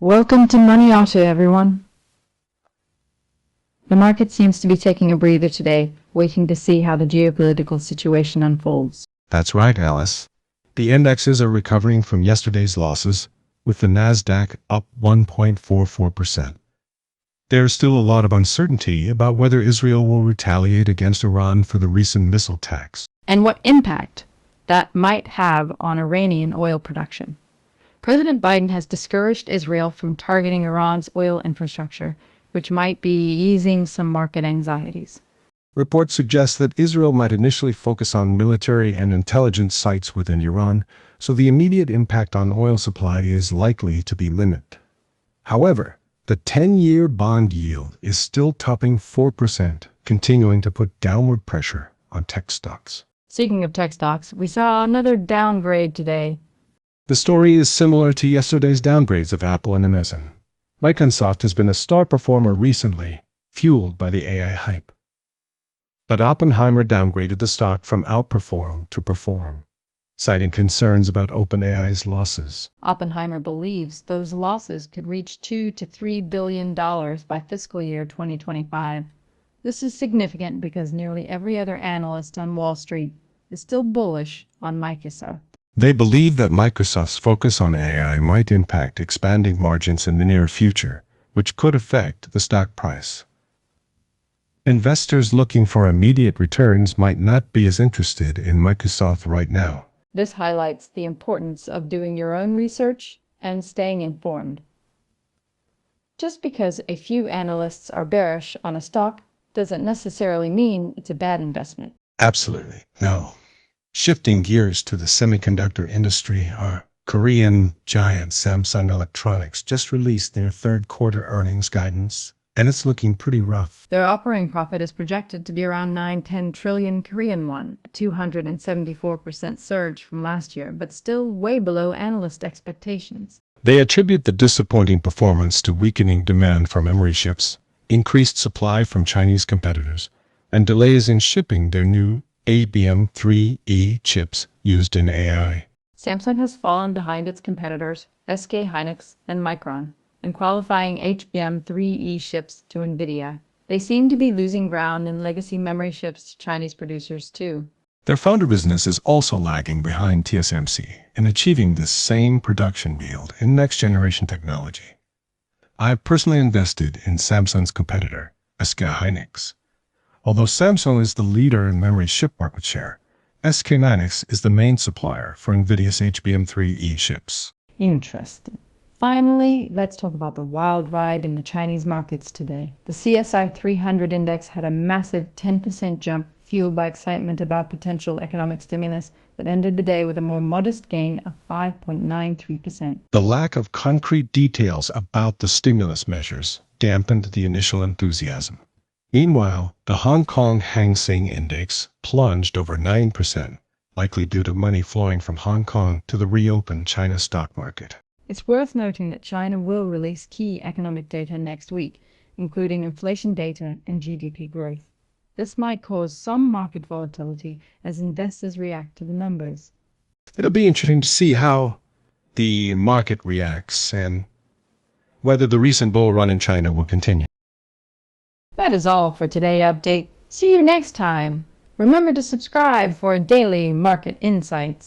Welcome to Money Auto, everyone. The market seems to be taking a breather today, waiting to see how the geopolitical situation unfolds. That's right, Alice. The indexes are recovering from yesterday's losses, with the Nasdaq up 1.44%. There's still a lot of uncertainty about whether Israel will retaliate against Iran for the recent missile attacks. And what impact that might have on Iranian oil production. President Biden has discouraged Israel from targeting Iran's oil infrastructure, which might be easing some market anxieties. Reports suggest that Israel might initially focus on military and intelligence sites within Iran, so the immediate impact on oil supply is likely to be limited. However, the 10-year bond yield is still topping 4%, continuing to put downward pressure on tech stocks. Speaking of tech stocks, we saw another downgrade today. The story is similar to yesterday's downgrades of Apple and Amazon. Microsoft has been a star performer recently, fueled by the AI hype. But Oppenheimer downgraded the stock from outperform to perform, citing concerns about OpenAI's losses. Oppenheimer believes those losses could reach $2 to $3 billion by fiscal year 2025. This is significant because nearly every other analyst on Wall Street is still bullish on Microsoft. They believe that Microsoft's focus on AI might impact expanding margins in the near future, which could affect the stock price. Investors looking for immediate returns might not be as interested in Microsoft right now. This highlights the importance of doing your own research and staying informed. Just because a few analysts are bearish on a stock doesn't necessarily mean it's a bad investment. Absolutely no. Shifting gears to the semiconductor industry, our Korean giant Samsung Electronics just released their third quarter earnings guidance, and it's looking pretty rough. Their operating profit is projected to be around 9-10 trillion Korean won, a 274% surge from last year, but still way below analyst expectations. They attribute the disappointing performance to weakening demand for memory chips, increased supply from Chinese competitors, and delays in shipping their new HBM3E chips used in AI. Samsung has fallen behind its competitors, SK Hynix and Micron, in qualifying HBM3E chips to NVIDIA. They seem to be losing ground in legacy memory chips to Chinese producers too. Their founder business is also lagging behind TSMC in achieving the same production yield in next-generation technology. I have personally invested in Samsung's competitor, SK Hynix. Although Samsung is the leader in memory chip market share, SK Hynix is the main supplier for NVIDIA's HBM3E chips. Interesting. Finally, let's talk about the wild ride in the Chinese markets today. The CSI 300 index had a massive 10% jump, fueled by excitement about potential economic stimulus, that ended the day with a more modest gain of 5.93%. The lack of concrete details about the stimulus measures dampened the initial enthusiasm. Meanwhile, the Hong Kong Hang Seng Index plunged over 9%, likely due to money flowing from Hong Kong to the reopened China stock market. It's worth noting that China will release key economic data next week, including inflation data and GDP growth. This might cause some market volatility as investors react to the numbers. It'll be interesting to see how the market reacts and whether the recent bull run in China will continue. That is all for today's update. See you next time. Remember to subscribe for daily market insights.